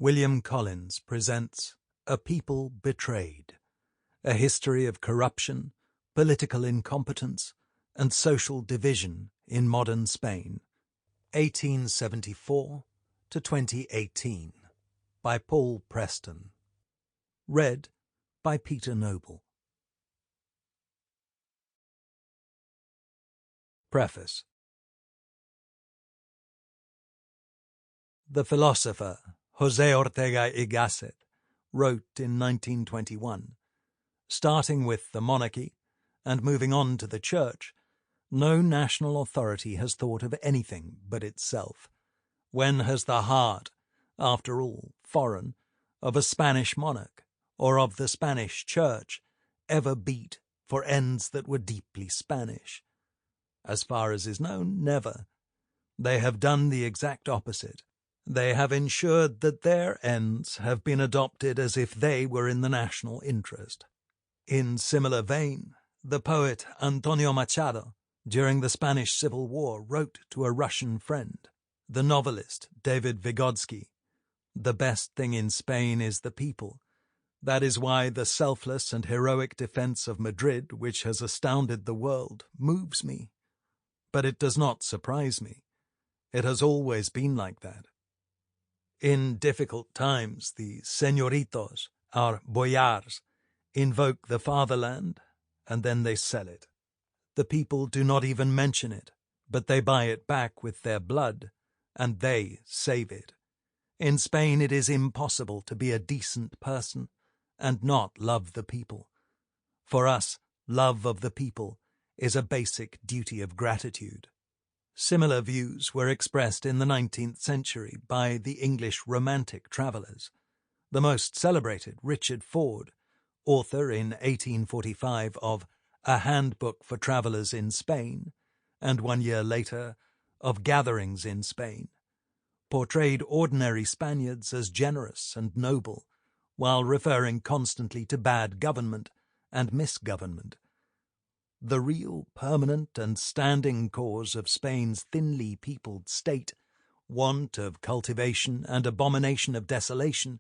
William Collins presents A People Betrayed, a history of corruption, political incompetence, and social division in modern Spain, 1874 to 2018, by Paul Preston. Read by Peter Noble. Preface. The philosopher José Ortega y Gasset wrote in 1921, starting with the monarchy and moving on to the church, no national authority has thought of anything but itself. When has the heart, after all, foreign, of a Spanish monarch or of the Spanish church ever beat for ends that were deeply Spanish? As far as is known, never. They have done the exact opposite. They have ensured that their ends have been adopted as if they were in the national interest. In similar vein, the poet Antonio Machado, during the Spanish Civil War, wrote to a Russian friend, the novelist David Vygotsky, "The best thing in Spain is the people. That is why the selfless and heroic defense of Madrid, which has astounded the world, moves me. But it does not surprise me. It has always been like that. In difficult times, the señoritos, our boyars, invoke the fatherland, and then they sell it. The people do not even mention it, but they buy it back with their blood, and they save it. In Spain it is impossible to be a decent person and not love the people. For us, love of the people is a basic duty of gratitude." Similar views were expressed in the 19th century by the English Romantic travellers. The most celebrated, Richard Ford, author in 1845 of A Handbook for Travellers in Spain, and 1 year later of Gatherings in Spain, portrayed ordinary Spaniards as generous and noble, while referring constantly to bad government and misgovernment. The real, permanent, and standing cause of Spain's thinly peopled state, want of cultivation and abomination of desolation,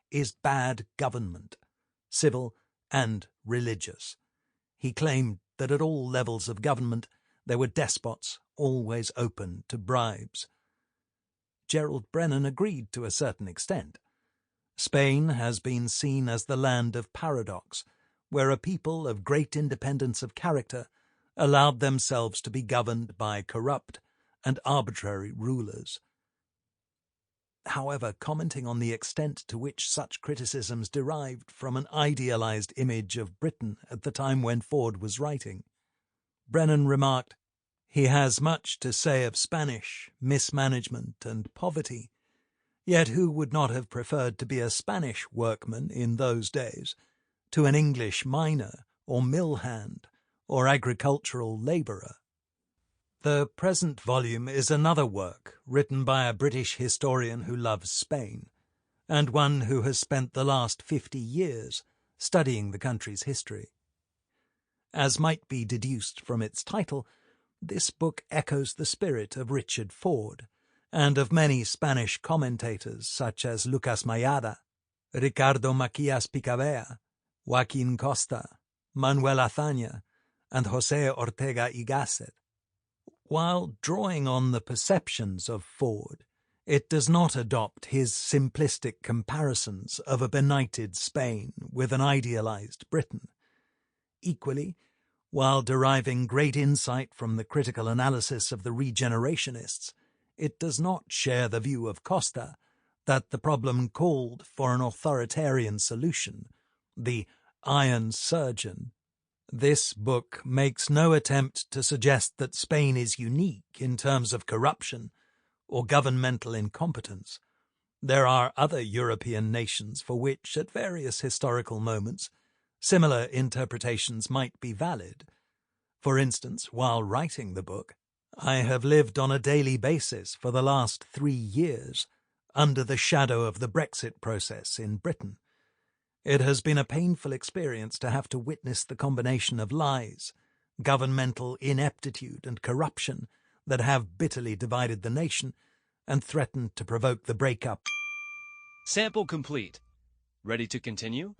is bad government, civil and religious. He claimed that at all levels of government there were despots always open to bribes. Gerald Brennan agreed to a certain extent. Spain has been seen as the land of paradox, where a people of great independence of character allowed themselves to be governed by corrupt and arbitrary rulers. However, commenting on the extent to which such criticisms derived from an idealized image of Britain at the time when Ford was writing, Brennan remarked, "He has much to say of Spanish mismanagement and poverty, yet who would not have preferred to be a Spanish workman in those days to an English miner or mill hand or agricultural labourer?" The present volume is another work written by a British historian who loves Spain, and one who has spent the last 50 years studying the country's history. As might be deduced from its title, this book echoes the spirit of Richard Ford and of many Spanish commentators such as Lucas Mayada, Ricardo Macias Picabea, Joaquín Costa, Manuel Azaña, and José Ortega y Gasset. While drawing on the perceptions of Ford, it does not adopt his simplistic comparisons of a benighted Spain with an idealized Britain. Equally, while deriving great insight from the critical analysis of the regenerationists, it does not share the view of Costa that the problem called for an authoritarian solution, the iron surgeon. This book makes no attempt to suggest that Spain is unique in terms of corruption or governmental incompetence. There are other European nations for which, at various historical moments, similar interpretations might be valid. For instance, while writing the book, I have lived on a daily basis for the last 3 years under the shadow of the Brexit process in Britain. It has been a painful experience to have to witness the combination of lies, governmental ineptitude and corruption that have bitterly divided the nation and threatened to provoke the breakup Sample complete. Ready to continue?